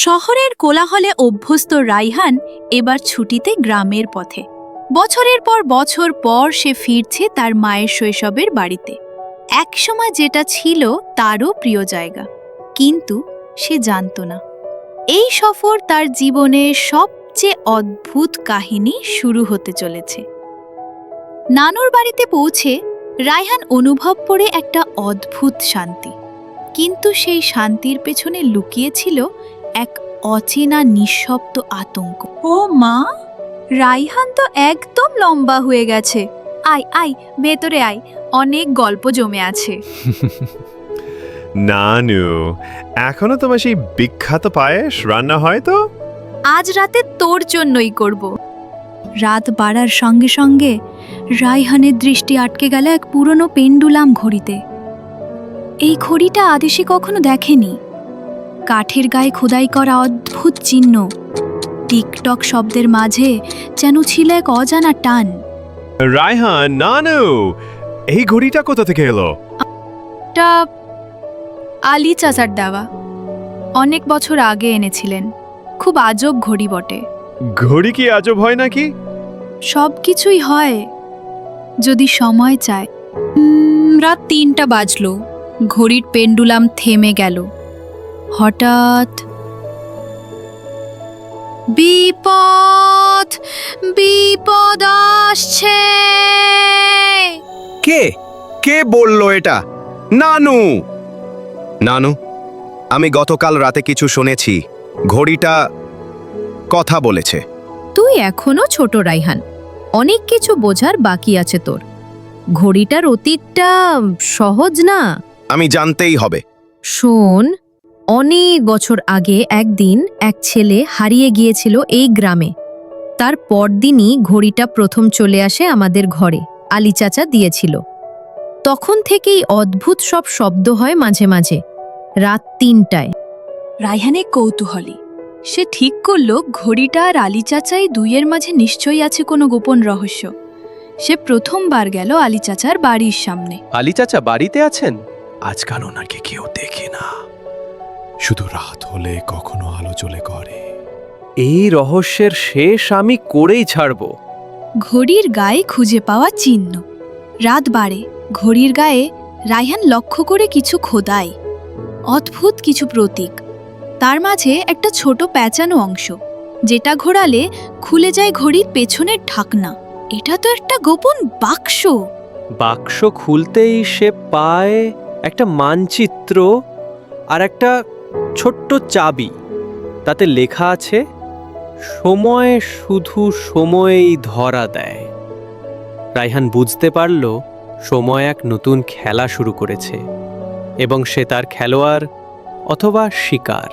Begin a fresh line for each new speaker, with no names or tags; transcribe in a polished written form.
শহরের কোলাহলে অভ্যস্ত রাইহান এবার ছুটিতে গ্রামের পথে। বছরের পর বছর পর সে ফিরছে তার মায়ের শৈশবের বাড়িতে, একসময় যেটা ছিল তারও প্রিয় জায়গা। কিন্তু সে জানত না, এই সফর তার জীবনের সবচেয়ে অদ্ভুত কাহিনী শুরু হতে চলেছে। নানুর বাড়িতে পৌঁছে রাইহান অনুভব করে একটা অদ্ভুত শান্তি, কিন্তু সেই শান্তির পেছনে লুকিয়েছিল এক অচেনা নিঃশব্দ আতঙ্ক। ও মা, রাইহান তো একদম লম্বা হয়ে গেছে। আয় আয়, ভেতরে আয়, অনেক গল্প জমে আছে।
নানু, এখনো তোমার সেই বিখ্যাত পায়েস রান্না হয় তো?
আজ রাতে তোর জন্যই করব। রাত বাড়ার সঙ্গে সঙ্গে রাইহানের দৃষ্টি আটকে গেল এক পুরনো পেন্ডুলাম ঘড়িতে। এই ঘড়িটা আদেশে কখনো দেখেনি। কাঠের গায়ে খোদাই করা অদ্ভুত চিহ্ন, টিকটক শব্দের মাঝে যেন ছিল এক অজানা টান।
রায়হান, নানু, এই ঘড়িটা কোথা থেকে এলো?
এটা আলী চাচার দেওয়া, অনেক বছর আগে এনেছিলেন। খুব আজব ঘড়ি বটে।
ঘড়ি কি আজব হয় নাকি?
সব কিছুই হয় যদি সময় চায়। রাত ৩টা বাজলো, ঘড়ির পেন্ডুলাম থেমে গেল। হঠাৎ বিপদ, বিপদ আসছে।
কে কে বলল এটা? নানু, নানু, আমি গতকাল রাতে কিছু শুনেছি। ঘড়িটা কথা বলেছে।
তুই এখনো ছোট রাইহান, অনেক কিছু বোঝার বাকি আছে তোর। ঘড়িটার অতীতটা সহজ না।
আমি জানতেই হবে।
শোন, অনেক বছর আগে একদিন এক ছেলে হারিয়ে গিয়েছিল এই গ্রামে। তার পরদিনই ঘড়িটা প্রথম চলে আসে আমাদের ঘরে, আলী চাচা দিয়েছিল। তখন থেকেই অদ্ভুত সব শব্দ হয় মাঝে মাঝে, রাত ৩টায়।
রাইহানে কৌতূহলী। সে ঠিক করল ঘড়িটা আর আলী চাচাই দুইয়ের মাঝে নিশ্চয়ই আছে কোনো গোপন রহস্য। সে প্রথমবার গেল আলী চাচার বাড়ির সামনে।
আলী চাচা বাড়িতে আছেন?
আজকাল ওনাকে কেউ দেখে না, শুধু রাত হলে কখনো আলো জ্বলে করে।
এই রহস্যের শেষ আমি করেই ছাড়ব।
ঘড়ির গায়ে খুঁজে পাওয়া চিহ্ন। রাত বাড়ে, ঘড়ির গায়ে রাইহান লক্ষ্য করে কিছু খোদাই, অদ্ভুত কিছু প্রতীক। তার মাঝে একটা ছোট প্যাঁচানো অংশ, যেটা ঘোরালে খুলে যায় ঘড়ির পেছনের ঢাকনা। এটা তো একটা গোপন বাক্স।
বাক্স খুলতেই সে পায় একটা মানচিত্র আর একটা ছোট্ট চাবি। তাতে লেখা আছে, সময় শুধু সময়েই ধরা দেয়। রাইহান বুঝতে পারল সময় এক নতুন খেলা শুরু করেছে, এবং সে তার খেলোয়াড় অথবা শিকার।